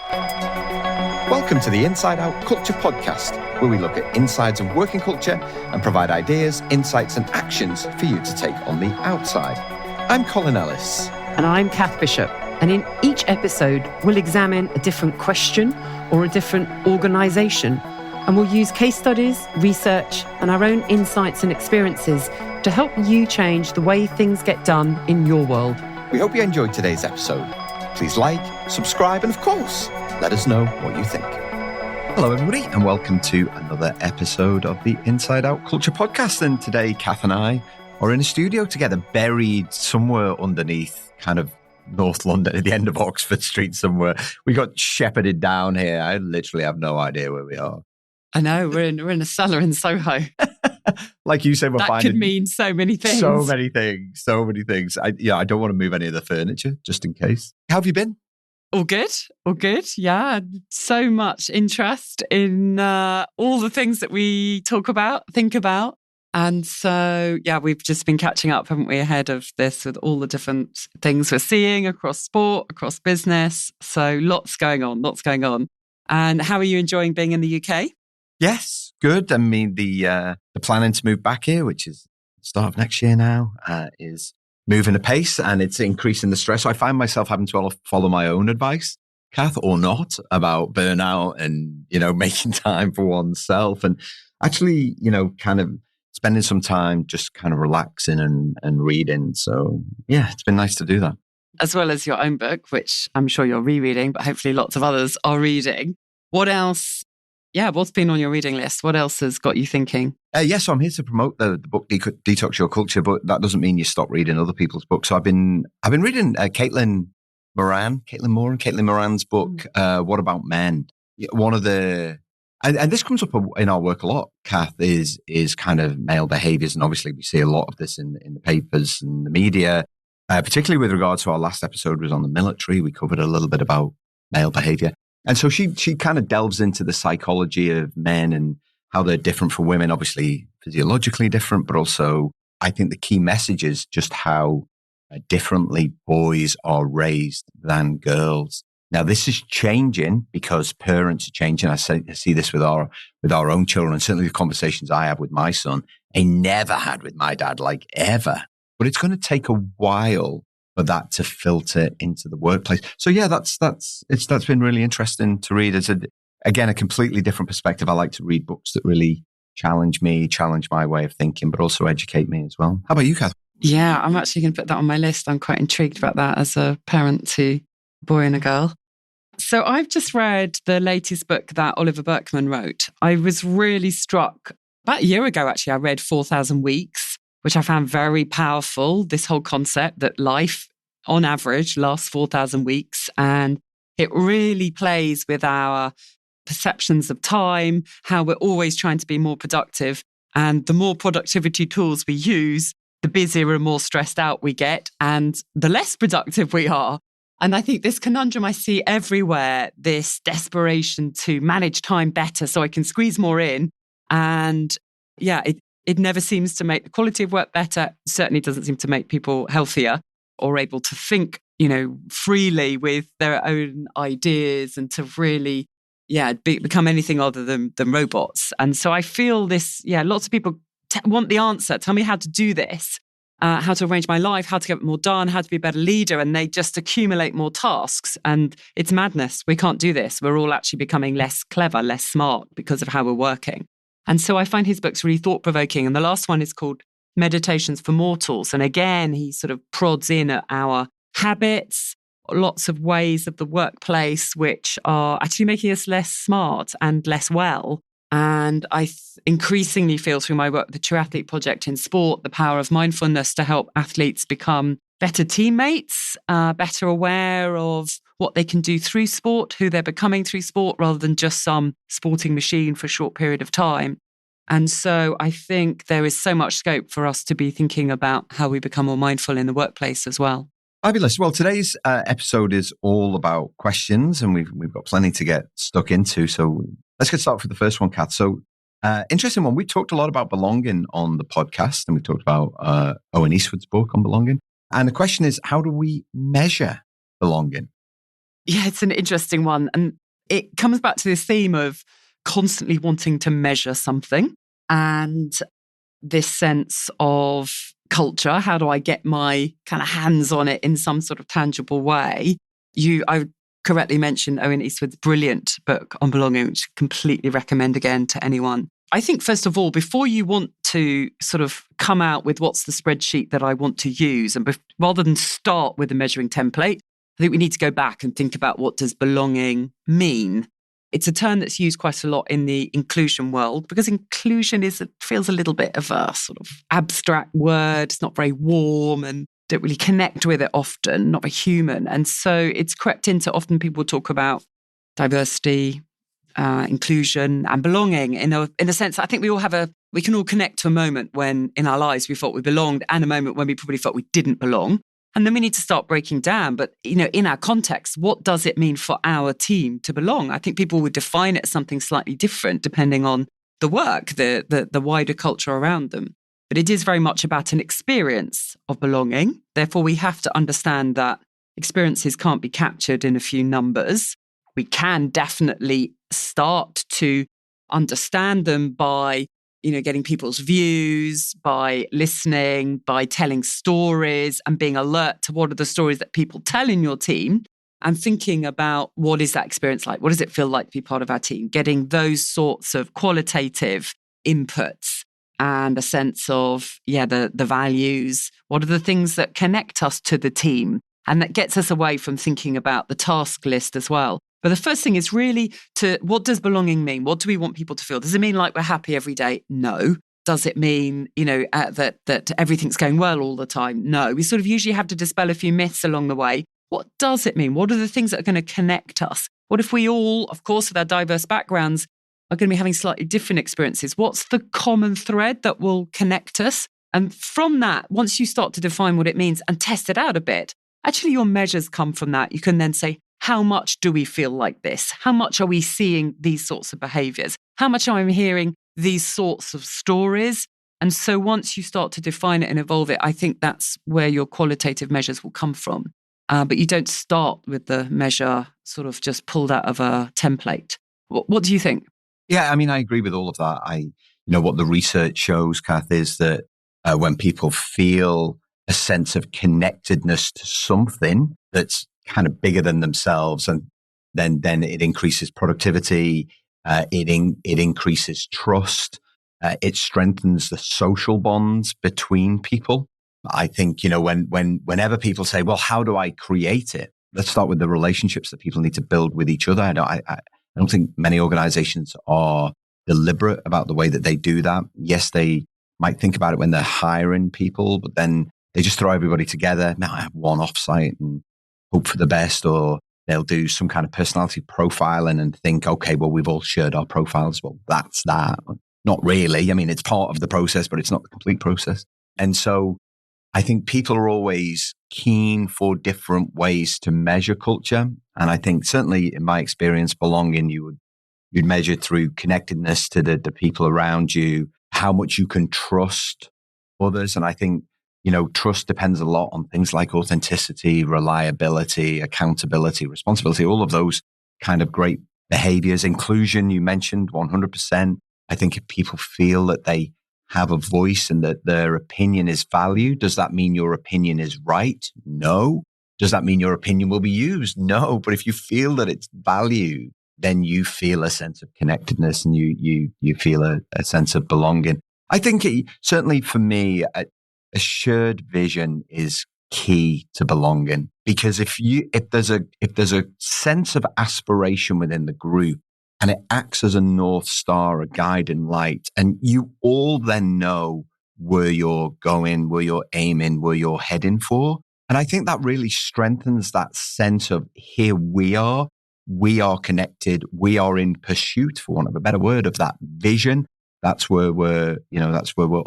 Welcome to the Inside Out Culture Podcast, where we look at insides of working culture and provide ideas, insights and actions for you to take on the outside. I'm Colin Ellis. And I'm Kath Bishop. And in each episode, we'll examine a different question or a different organisation. And we'll use case studies, research and our own insights and experiences to help you change the way things get done in your world. We hope you enjoyed today's episode. Please like, subscribe and of course, let us know what you think. Hello, everybody, and welcome to another episode of the Inside Out Culture Podcast. And today, Kath and I are in a studio together, buried somewhere underneath kind of North London at the end of Oxford Street somewhere. We got shepherded down here. I literally have no idea where we are. I know, we're in a cellar in Soho. Like you said, that could mean so many things. So many things. I don't want to move any of the furniture, just in case. How have you been? All good. Yeah. So much interest in all the things that we talk about, think about. And so, yeah, we've just been catching up, haven't we, ahead of this with all the different things we're seeing across sport, across business. So lots going on. And how are you enjoying being in the UK? Yes, good. I mean, the planning to move back here, which is the start of next year now, is moving apace and it's increasing the stress. So I find myself having to follow my own advice, Kath, or not, about burnout and, making time for oneself and actually, kind of spending some time just kind of relaxing and reading. So, yeah, it's been nice to do that. As well as your own book, which I'm sure you're rereading, but hopefully lots of others are reading. What else? Yeah, what's been on your reading list? What else has got you thinking? So I'm here to promote the book Detox Your Culture, but that doesn't mean you stop reading other people's books. So I've been reading Caitlin Moran's book, What About Men? One of the and this comes up in our work a lot, Kath, is kind of male behaviours, and obviously we see a lot of this in the papers and the media, particularly with regards to our last episode was on the military. We covered a little bit about male behaviour. And so she kind of delves into the psychology of men and how they're different from women, obviously physiologically different, but also I think the key message is just how differently boys are raised than girls. Now, this is changing because parents are changing. I see this with our own children, and certainly the conversations I have with my son, I never had with my dad, like ever. But it's going to take a while for that to filter into the workplace. So yeah, that's been really interesting to read. It's a completely different perspective. I like to read books that really challenge me, challenge my way of thinking, but also educate me as well. How about you, Kath? Yeah, I'm actually going to put that on my list. I'm quite intrigued about that as a parent to a boy and a girl. So I've just read the latest book that Oliver Burkeman wrote. I was really struck about a year ago, actually. I read 4,000 Weeks, which I found very powerful. This whole concept that life on average lasts 4,000 weeks. And it really plays with our perceptions of time, how we're always trying to be more productive. And the more productivity tools we use, the busier and more stressed out we get and the less productive we are. And I think this conundrum I see everywhere, this desperation to manage time better so I can squeeze more in. And yeah, it never seems to make the quality of work better. It certainly doesn't seem to make people healthier or able to think, freely with their own ideas and to really, become anything other than robots. And so I feel this, lots of people want the answer. Tell me how to do this, how to arrange my life, how to get more done, how to be a better leader. And they just accumulate more tasks. And it's madness. We can't do this. We're all actually becoming less clever, less smart because of how we're working. And so I find his books really thought-provoking. And the last one is called Meditations for Mortals. And again, he sort of prods in at our habits, lots of ways of the workplace which are actually making us less smart and less well. And I increasingly feel through my work with the Triathlete Project in sport, the power of mindfulness to help athletes become better teammates, better aware of what they can do through sport, who they're becoming through sport, rather than just some sporting machine for a short period of time. And so I think there is so much scope for us to be thinking about how we become more mindful in the workplace as well. Fabulous. Well, today's episode is all about questions, and we've got plenty to get stuck into. So let's get started with the first one, Kath. So interesting one. We talked a lot about belonging on the podcast, and we talked about Owen Eastwood's book on belonging. And the question is, how do we measure belonging? Yeah, it's an interesting one. And it comes back to this theme of constantly wanting to measure something and this sense of culture. How do I get my kind of hands on it in some sort of tangible way? I correctly mentioned Owen Eastwood's brilliant book on belonging, which I completely recommend again to anyone. I think, first of all, before you want to sort of come out with what's the spreadsheet that I want to use, and rather than start with a measuring template, I think we need to go back and think about what does belonging mean. It's a term that's used quite a lot in the inclusion world because inclusion feels a little bit of a sort of abstract word. It's not very warm and don't really connect with it often, not very human. And so it's crept into, often people talk about diversity, inclusion and belonging in a sense. I think we can all connect to a moment when in our lives we thought we belonged and a moment when we probably thought we didn't belong. And then we need to start breaking down. But, in our context, what does it mean for our team to belong? I think people would define it as something slightly different depending on the work, the wider culture around them. But it is very much about an experience of belonging. Therefore, we have to understand that experiences can't be captured in a few numbers. We can definitely start to understand them by getting people's views, by listening, by telling stories and being alert to what are the stories that people tell in your team and thinking about what is that experience like? What does it feel like to be part of our team? Getting those sorts of qualitative inputs and a sense of, the values. What are the things that connect us to the team? And that gets us away from thinking about the task list as well. But the first thing is really what does belonging mean? What do we want people to feel? Does it mean like we're happy every day? No. Does it mean, that everything's going well all the time? No. We sort of usually have to dispel a few myths along the way. What does it mean? What are the things that are going to connect us? What if we all, of course, with our diverse backgrounds, are going to be having slightly different experiences? What's the common thread that will connect us? And from that, once you start to define what it means and test it out a bit, actually your measures come from that. You can then say, how much do we feel like this? How much are we seeing these sorts of behaviors? How much am I hearing these sorts of stories? And so once you start to define it and evolve it, I think that's where your qualitative measures will come from. But you don't start with the measure sort of just pulled out of a template. What do you think? Yeah, I mean, I agree with all of that. What the research shows, Kath, is that when people feel a sense of connectedness to something that's kind of bigger than themselves, and then it increases productivity, it increases trust, it strengthens the social bonds between people. I think whenever people say, "Well, how do I create it?" Let's start with the relationships that people need to build with each other. I don't think many organizations are deliberate about the way that they do that. Yes, they might think about it when they're hiring people, but then they just throw everybody together. Now I have one offsite and hope for the best, or they'll do some kind of personality profiling and think, okay, well, we've all shared our profiles. Well, that's that. Not really. I mean, it's part of the process, but it's not the complete process. And so I think people are always keen for different ways to measure culture. And I think certainly in my experience, belonging, you'd measure through connectedness to the people around you, how much you can trust others. And I think, trust depends a lot on things like authenticity, reliability, accountability, responsibility, all of those kind of great behaviors. Inclusion, you mentioned 100%. I think if people feel that they have a voice and that their opinion is valued, does that mean your opinion is right? No. Does that mean your opinion will be used? No. But if you feel that it's valued, then you feel a sense of connectedness and you feel a sense of belonging. I think certainly for me, a shared vision is key to belonging, because if there's a sense of aspiration within the group and it acts as a North Star, a guiding light, and you all then know where you're going, where you're aiming, where you're heading for. And I think that really strengthens that sense of here we are connected, we are in pursuit, for want of a better word, of that vision. That's where we're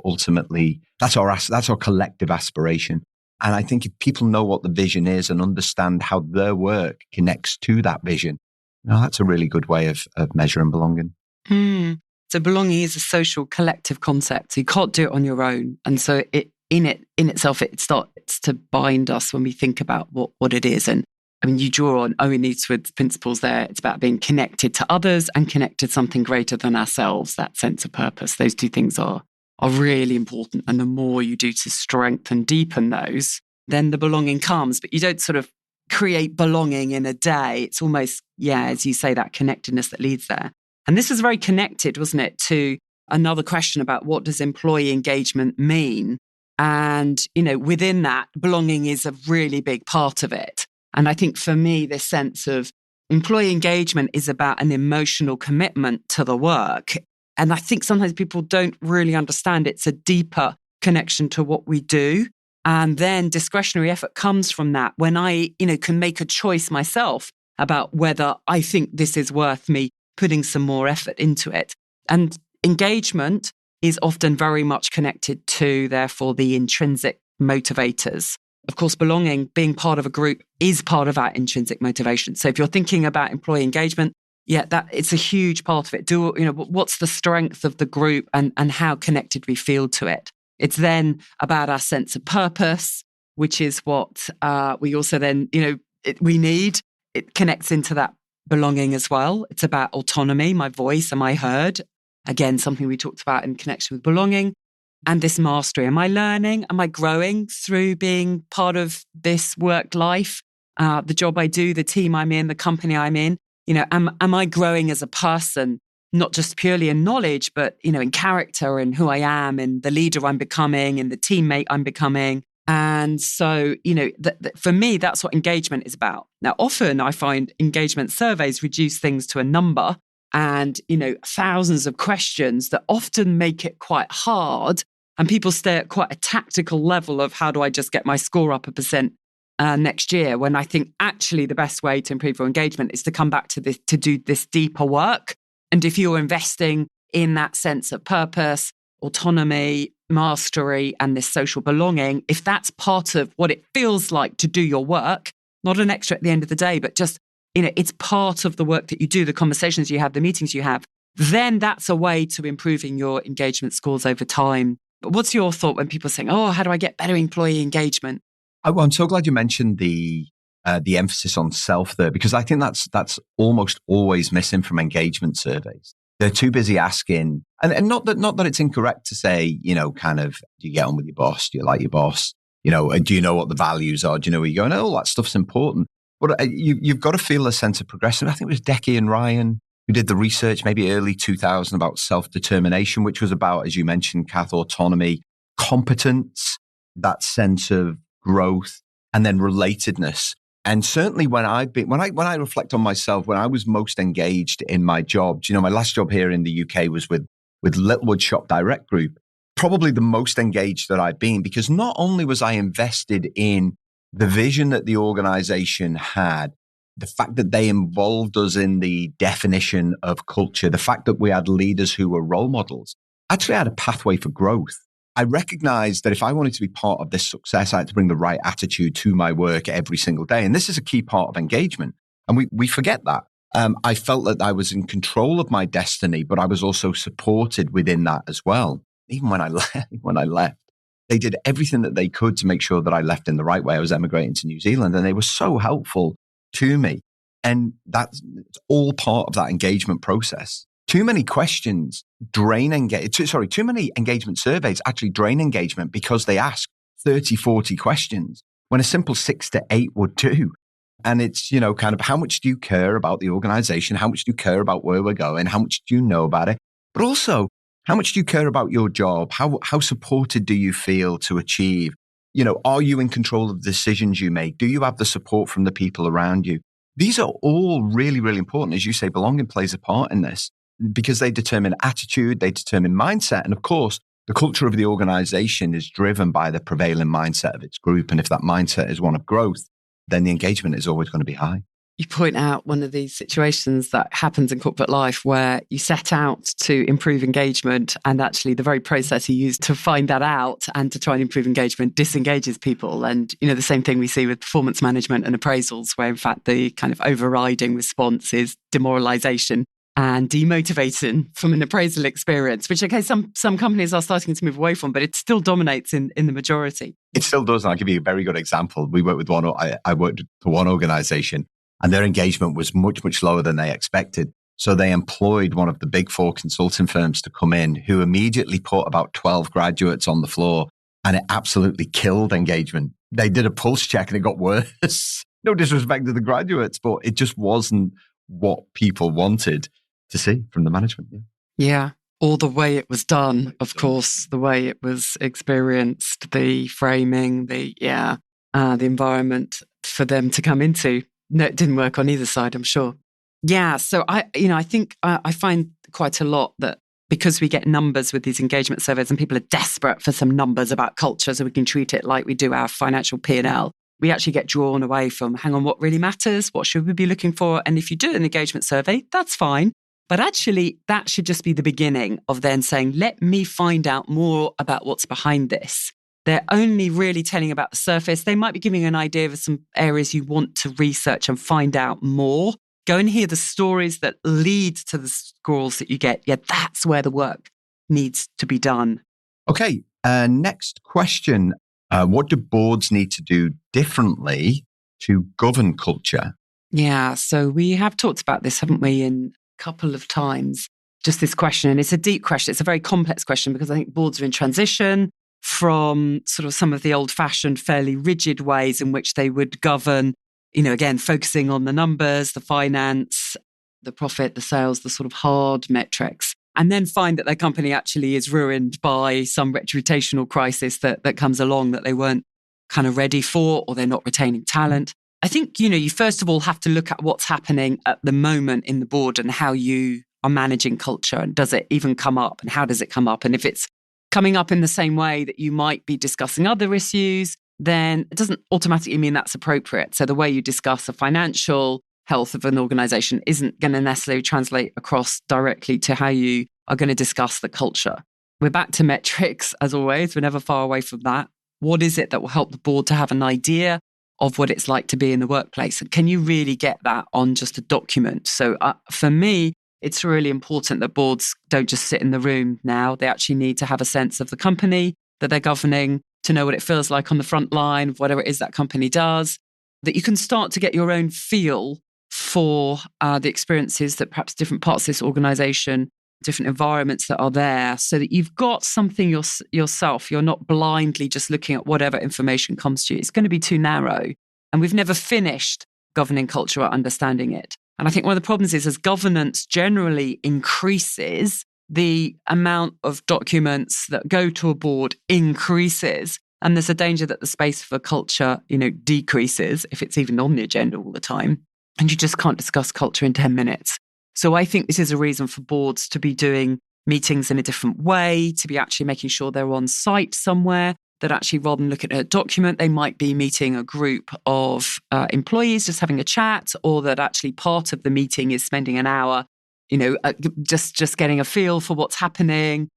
ultimately, that's our collective aspiration. And I think if people know what the vision is and understand how their work connects to that vision, that's a really good way of measuring belonging. So belonging is a social collective concept. So you can't do it on your own. And so it in itself, it starts to bind us when we think about what it is. And I mean, you draw on Owen Eastwood's principles there. It's about being connected to others and connected to something greater than ourselves, that sense of purpose. Those two things are really important. And the more you do to strengthen, deepen those, then the belonging comes. But you don't sort of create belonging in a day. It's almost, as you say, that connectedness that leads there. And this was very connected, wasn't it, to another question about what does employee engagement mean? And, within that, belonging is a really big part of it. And I think for me, this sense of employee engagement is about an emotional commitment to the work. And I think sometimes people don't really understand it's a deeper connection to what we do. And then discretionary effort comes from that. When I, can make a choice myself about whether I think this is worth me putting some more effort into it. And engagement is often very much connected to, therefore, the intrinsic motivators. Of course, belonging, being part of a group, is part of our intrinsic motivation. So if you're thinking about employee engagement, that it's a huge part of it. What's the strength of the group and how connected we feel to it? It's then about our sense of purpose, which is what we also then, we need. It connects into that belonging as well. It's about autonomy, my voice, am I heard? Again, something we talked about in connection with belonging. And this mastery. Am I learning? Am I growing through being part of this work life? The job I do, the team I'm in, the company I'm in? Am I growing as a person, not just purely in knowledge, but, in character and who I am and the leader I'm becoming and the teammate I'm becoming? And so, for me, that's what engagement is about. Now, often I find engagement surveys reduce things to a number and, thousands of questions that often make it quite hard. And people stay at quite a tactical level of how do I just get my score up 1% next year, when I think actually the best way to improve your engagement is to come back to this, to do this deeper work. And if you're investing in that sense of purpose, autonomy, mastery, and this social belonging, if that's part of what it feels like to do your work, not an extra at the end of the day, but just, it's part of the work that you do, the conversations you have, the meetings you have, then that's a way to improving your engagement scores over time. But what's your thought when people are saying, how do I get better employee engagement? I'm so glad you mentioned the emphasis on self there, because I think that's almost always missing from engagement surveys. They're too busy asking, and not that it's incorrect to say, kind of, do you get on with your boss? Do you like your boss? And do you know what the values are? Do you know where you're going? All that stuff's important. But you've got to feel a sense of progression. I think it was Decky and Ryan who did the research, maybe early 2000, about self-determination, which was about, as you mentioned, Kath, autonomy, competence, that sense of growth, and then relatedness. And certainly when I reflect on myself, when I was most engaged in my job, my last job here in the UK was with Littlewood Shop Direct Group, probably the most engaged that I've been, because not only was I invested in the vision that the organization had, the fact that they involved us in the definition of culture, the fact that we had leaders who were role models, actually had a pathway for growth. I recognized that if I wanted to be part of this success, I had to bring the right attitude to my work every single day. And this is a key part of engagement. And we forget that. I felt that I was in control of my destiny, but I was also supported within that as well. Even when I left, they did everything that they could to make sure that I left in the right way. I was emigrating to New Zealand, and they were so helpful to me. And that's all part of that engagement process. Too many questions drain engagement. Too many engagement surveys actually drain engagement because they ask 30, 40 questions when a simple 6 to 8 would do. And it's, kind of, how much do you care about the organization? How much do you care about where we're going? How much do you know about it? But also, how much do you care about your job? How supported do you feel to achieve? Are you in control of the decisions you make? Do you have the support from the people around you? These are all really, really important. As you say, belonging plays a part in this, because they determine attitude, they determine mindset. And of course, the culture of the organization is driven by the prevailing mindset of its group. And if that mindset is one of growth, then the engagement is always going to be high. You point out one of these situations that happens in corporate life where you set out to improve engagement, and actually the very process you use to find that out and to try and improve engagement disengages people. And, the same thing we see with performance management and appraisals, where in fact the kind of overriding response is demoralization. and demotivating from an appraisal experience, which, okay, some companies are starting to move away from, but it still dominates in the majority. It still does. And I'll give you a very good example. We worked with I worked for one organization, and their engagement was much, much lower than they expected. So they employed one of the big four consulting firms to come in, who immediately put about 12 graduates on the floor, and it absolutely killed engagement. They did a pulse check and it got worse. No disrespect to the graduates, but it just wasn't what people wanted to see from the management. Yeah. Or the way it was done, of course, the way it was experienced, the framing, the environment for them to come into. No, it didn't work on either side, I'm sure. Yeah. So I think I find quite a lot that because we get numbers with these engagement surveys and people are desperate for some numbers about culture so we can treat it like we do our financial P&L, we actually get drawn away from, hang on, what really matters? What should we be looking for? And if you do an engagement survey, that's fine. But actually, that should just be the beginning of then saying, let me find out more about what's behind this. They're only really telling about the surface. They might be giving an idea of some areas you want to research and find out more. Go and hear the stories that lead to the scores that you get. Yeah, that's where the work needs to be done. Okay, next question. What do boards need to do differently to govern culture? Yeah, so we have talked about this, haven't we, in a couple of times, just this question. And it's a deep question. It's a very complex question because I think boards are in transition from sort of some of the old-fashioned, fairly rigid ways in which they would govern, again, focusing on the numbers, the finance, the profit, the sales, the sort of hard metrics, and then find that their company actually is ruined by some reputational crisis that comes along that they weren't kind of ready for, or they're not retaining talent. I think, you first of all have to look at what's happening at the moment in the board and how you are managing culture. And does it even come up? And how does it come up? And if it's coming up in the same way that you might be discussing other issues, then it doesn't automatically mean that's appropriate. So the way you discuss the financial health of an organization isn't going to necessarily translate across directly to how you are going to discuss the culture. We're back to metrics, as always. We're never far away from that. What is it that will help the board to have an idea of what it's like to be in the workplace? And can you really get that on just a document? So for me, it's really important that boards don't just sit in the room now. They actually need to have a sense of the company that they're governing, to know what it feels like on the front line of whatever it is that company does, that you can start to get your own feel for the experiences that perhaps different parts of this organization, different environments that are there, so that you've got something yourself. You're not blindly just looking at whatever information comes to you. It's going to be too narrow. And we've never finished governing culture or understanding it. And I think one of the problems is as governance generally increases, the amount of documents that go to a board increases. And there's a danger that the space for culture, decreases if it's even on the agenda all the time. And you just can't discuss culture in 10 minutes. So I think this is a reason for boards to be doing meetings in a different way, to be actually making sure they're on site somewhere, that actually rather than looking at a document, they might be meeting a group of employees, just having a chat, or that actually part of the meeting is spending an hour, just getting a feel for what's happening,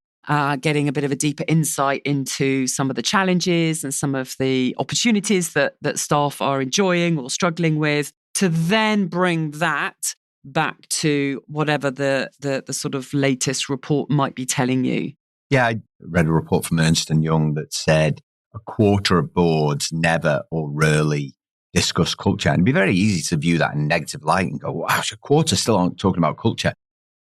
getting a bit of a deeper insight into some of the challenges and some of the opportunities that staff are enjoying or struggling with, to then bring that back to whatever the sort of latest report might be telling you. Yeah, I read a report from Ernst & Young that said a quarter of boards never or rarely discuss culture. And it'd be very easy to view that in a negative light and go, wow, a quarter still aren't talking about culture.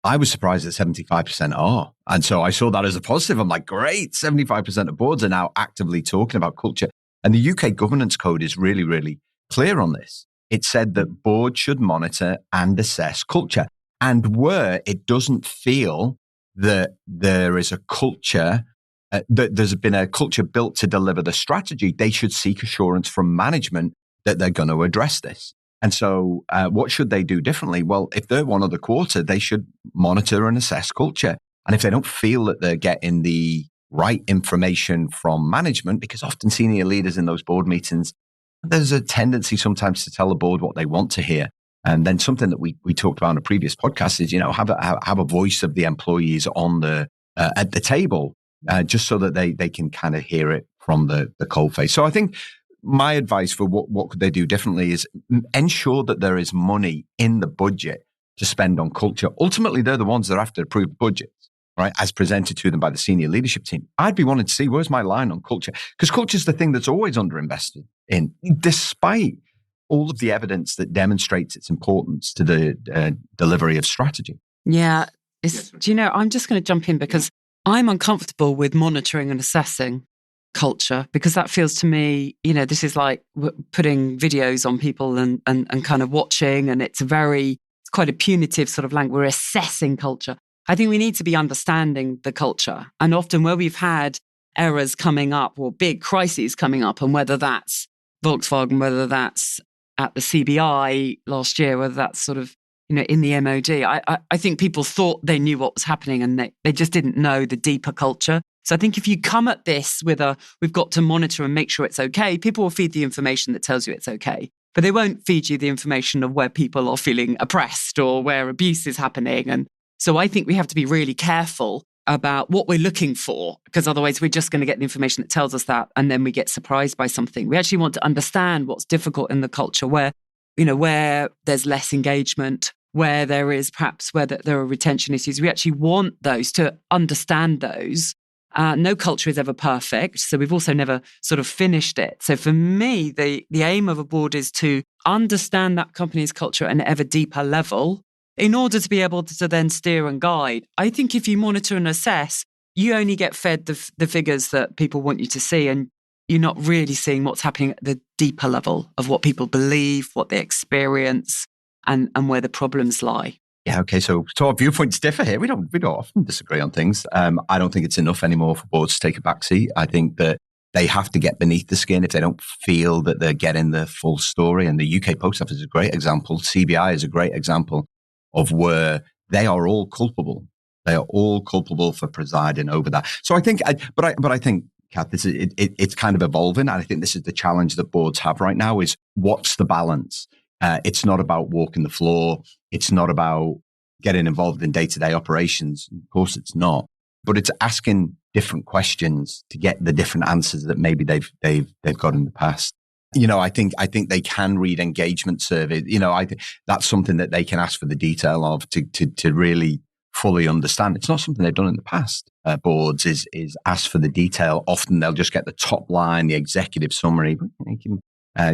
I was surprised that 75% are. And so I saw that as a positive. I'm like, great, 75% of boards are now actively talking about culture. And the UK governance code is really, really clear on this. It said that boards should monitor and assess culture. And where it doesn't feel that there is a culture, that there's been a culture built to deliver the strategy, they should seek assurance from management that they're going to address this. And so what should they do differently? Well, if they're one of the quarter, they should monitor and assess culture. And if they don't feel that they're getting the right information from management, because often senior leaders in those board meetings, there's a tendency sometimes to tell the board what they want to hear. And then something that we talked about in a previous podcast is, have a voice of the employees on at the table, just so that they can kind of hear it from the coalface. So I think my advice for what could they do differently is ensure that there is money in the budget to spend on culture. Ultimately, they're the ones that have to approve budgets, right? As presented to them by the senior leadership team. I'd be wanting to see where's my line on culture, because culture is the thing that's always underinvested in, despite all of the evidence that demonstrates its importance to the delivery of strategy. Yeah. Do you know, I'm just going to jump in because I'm uncomfortable with monitoring and assessing culture, because that feels to me, this is like putting videos on people and kind of watching, and it's quite a punitive sort of language. We're assessing culture. I think we need to be understanding the culture. And often where we've had errors coming up or big crises coming up, and whether that's Volkswagen, whether that's at the CBI last year, whether that's sort of, in the MOD, I think people thought they knew what was happening, and they just didn't know the deeper culture. So I think if you come at this with we've got to monitor and make sure it's okay, people will feed the information that tells you it's okay. But they won't feed you the information of where people are feeling oppressed or where abuse is happening. And so I think we have to be really careful about what we're looking for, because otherwise we're just going to get the information that tells us that, and then we get surprised by something. We actually want to understand what's difficult in the culture, where there's less engagement, where there is perhaps where there are retention issues. We actually want those, to understand those. No culture is ever perfect, so we've also never sort of finished it. So for me, the aim of a board is to understand that company's culture at an ever deeper level in order to be able to then steer and guide. I think if you monitor and assess, you only get fed the figures that people want you to see, and you're not really seeing what's happening at the deeper level of what people believe, what they experience, and where the problems lie. Yeah, okay. So our viewpoints differ here. We don't often disagree on things. I don't think it's enough anymore for boards to take a backseat. I think that they have to get beneath the skin if they don't feel that they're getting the full story. And the UK Post Office is a great example. CBI is a great example of where they are all culpable. They are all culpable for presiding over that. So I think, but I think, Kath, it's kind of evolving. And I think this is the challenge that boards have right now: is what's the balance? It's not about walking the floor. It's not about getting involved in day-to-day operations. Of course, it's not. But it's asking different questions to get the different answers that maybe they've got in the past. I think they can read engagement surveys. I think that's something that they can ask for the detail of to really fully understand. It's not something they've done in the past. Boards is ask for the detail. Often they'll just get the top line, the executive summary. But you can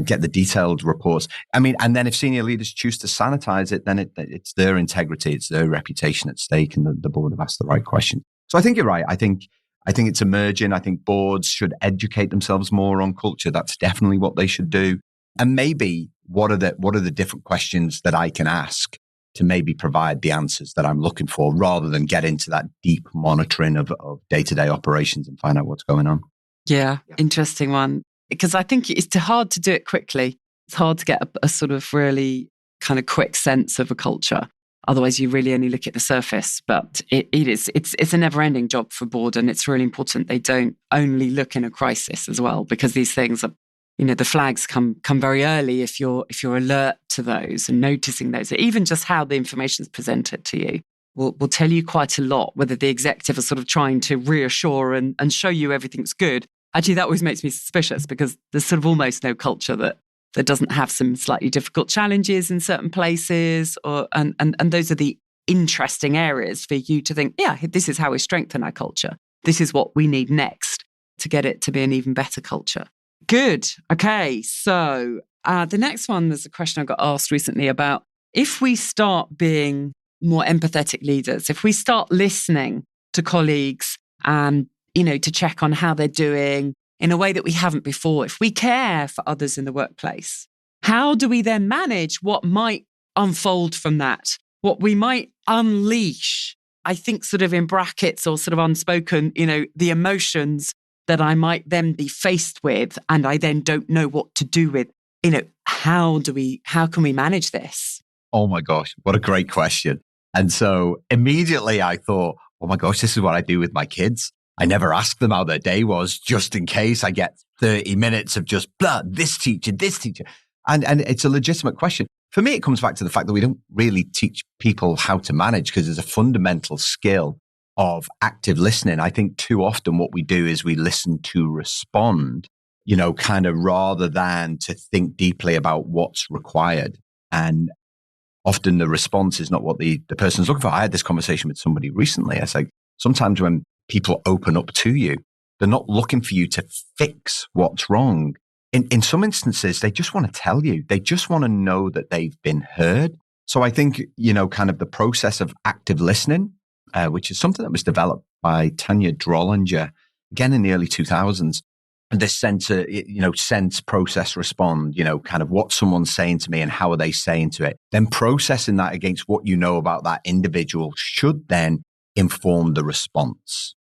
get the detailed reports. And then if senior leaders choose to sanitize it, then it's their integrity, it's their reputation at stake, and the board have asked the right question. So I think you're right. I think it's emerging. I think boards should educate themselves more on culture. That's definitely what they should do. And maybe what are the different questions that I can ask to maybe provide the answers that I'm looking for, rather than get into that deep monitoring of day-to-day operations and find out what's going on. Yeah, interesting one. Because I think it's hard to do it quickly. It's hard to get a sort of really kind of quick sense of a culture. Otherwise, you really only look at the surface. But it's a never-ending job for board, and it's really important they don't only look in a crisis as well, because these things are, the flags come very early if you're alert to those and noticing those. Even just how the information is presented to you will tell you quite a lot, whether the executive are sort of trying to reassure and show you everything's good. Actually, that always makes me suspicious, because there's sort of almost no culture that doesn't have some slightly difficult challenges in certain places, and those are the interesting areas for you to think, yeah, this is how we strengthen our culture. This is what we need next to get it to be an even better culture. Good. Okay. So the next one, there's a question I got asked recently about if we start being more empathetic leaders, if we start listening to colleagues and to check on how they're doing in a way that we haven't before, if we care for others in the workplace, how do we then manage what might unfold from that, what we might unleash? I think sort of in brackets or sort of unspoken, the emotions that I might then be faced with, and I then don't know what to do with. How can we manage this? Oh my gosh, what a great question. And so immediately I thought, oh my gosh, this is what I do with my kids. I never ask them how their day was, just in case I get 30 minutes of just this teacher. And it's a legitimate question. For me, it comes back to the fact that we don't really teach people how to manage, because there's a fundamental skill of active listening. I think too often what we do is we listen to respond, kind of rather than to think deeply about what's required. And often the response is not what the person's looking for. I had this conversation with somebody recently. I said, sometimes when people open up to you, they're not looking for you to fix what's wrong. In some instances, they just want to tell you. They just want to know that they've been heard. So I think, kind of the process of active listening, which is something that was developed by Tanya Drollinger, again in the early 2000s. And this sense, sense, process, respond, kind of what someone's saying to me and how are they saying to it. Then processing that against what you know about that individual should then inform the response.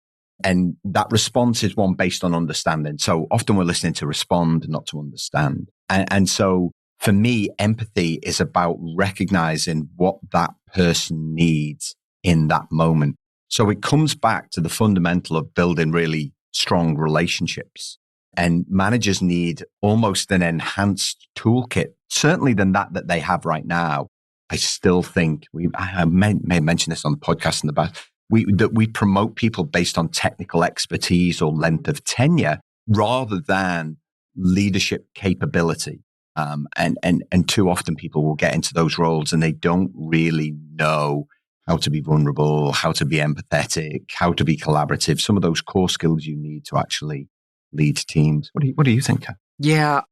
And that response is one based on understanding. So often we're listening to respond, not to understand. And so for me, empathy is about recognizing what that person needs in that moment. So it comes back to the fundamental of building really strong relationships. And managers need almost an enhanced toolkit, certainly than that they have right now. I still think I may mention this on the podcast in the past. We promote people based on technical expertise or length of tenure rather than leadership capability. And too often people will get into those roles and they don't really know how to be vulnerable, how to be empathetic, how to be collaborative, some of those core skills you need to actually lead teams. What do you think, Kat? Yeah,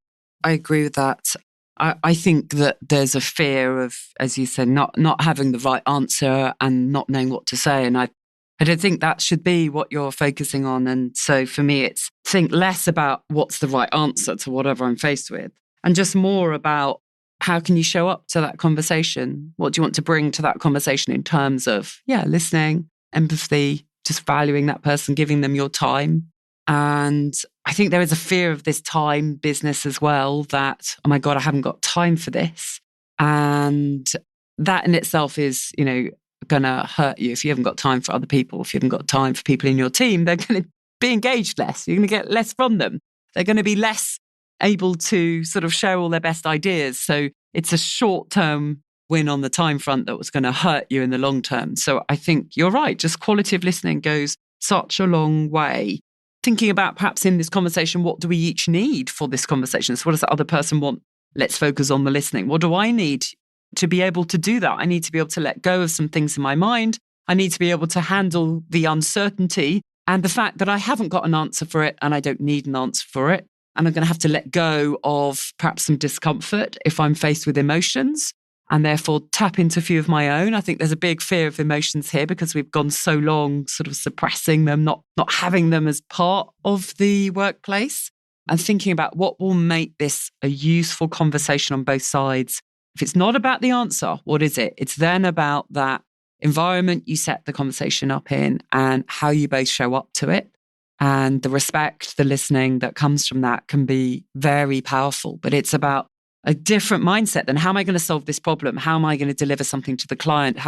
I agree with that. I think that there's a fear of, as you said, not having the right answer and not knowing what to say. And I don't think that should be what you're focusing on. And so for me, it's think less about what's the right answer to whatever I'm faced with and just more about how can you show up to that conversation? What do you want to bring to that conversation in terms of, listening, empathy, just valuing that person, giving them your time. And I think there is a fear of this time business as well that, oh my God, I haven't got time for this. And that in itself is, going to hurt you if you haven't got time for other people. If you haven't got time for people in your team, they're going to be engaged less. You're going to get less from them. They're going to be less able to sort of share all their best ideas. So it's a short-term win on the time front that was going to hurt you in the long term. So I think you're right. Just quality of listening goes such a long way. Thinking about perhaps in this conversation, what do we each need for this conversation? So what does the other person want? Let's focus on the listening. What do I need to be able to do that? I need to be able to let go of some things in my mind. I need to be able to handle the uncertainty and the fact that I haven't got an answer for it and I don't need an answer for it. And I'm going to have to let go of perhaps some discomfort if I'm faced with emotions and therefore tap into a few of my own. I think there's a big fear of emotions here because we've gone so long sort of suppressing them, not having them as part of the workplace, and thinking about what will make this a useful conversation on both sides. If it's not about the answer, what is it? It's then about that environment you set the conversation up in and how you both show up to it. And the respect, the listening that comes from that can be very powerful. But it's about a different mindset than how am I going to solve this problem? How am I going to deliver something to the client?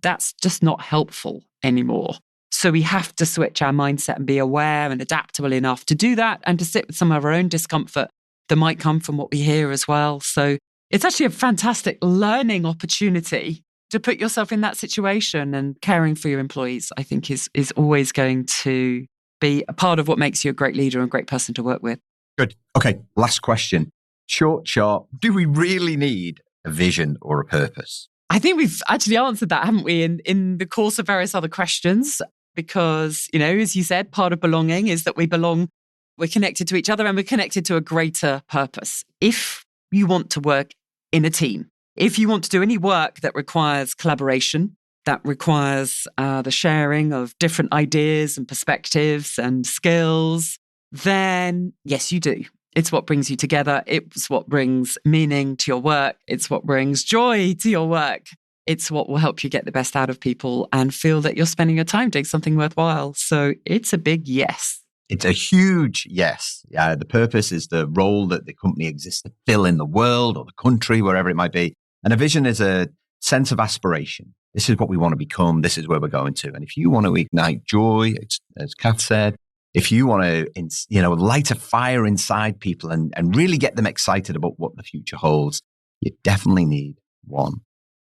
That's just not helpful anymore. So we have to switch our mindset and be aware and adaptable enough to do that and to sit with some of our own discomfort that might come from what we hear as well. So it's actually a fantastic learning opportunity to put yourself in that situation, and caring for your employees, I think is always going to be a part of what makes you a great leader and a great person to work with. Good. Okay. Last question. Short, sharp. Do we really need a vision or a purpose? I think we've actually answered that, haven't we, in the course of various other questions? Because, as you said, part of belonging is that we belong, we're connected to each other and we're connected to a greater purpose. If you want to work in a team, if you want to do any work that requires collaboration, that requires the sharing of different ideas and perspectives and skills, then yes, you do. It's what brings you together. It's what brings meaning to your work. It's what brings joy to your work. It's what will help you get the best out of people and feel that you're spending your time doing something worthwhile. So it's a big yes. It's a huge yes. Yeah, the purpose is the role that the company exists to fill in the world or the country, wherever it might be. And a vision is a sense of aspiration. This is what we want to become. This is where we're going to. And if you want to ignite joy, as Kath said, if you want to, light a fire inside people and really get them excited about what the future holds, you definitely need one.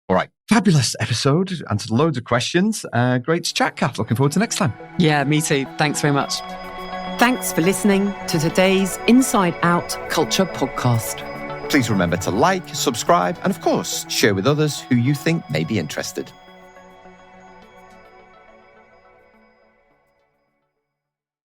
All right. Fabulous episode. Answered loads of questions. Great to chat, Kath. Looking forward to next time. Yeah, me too. Thanks very much. Thanks for listening to today's Inside Out Culture podcast. Please remember to like, subscribe, and of course, share with others who you think may be interested.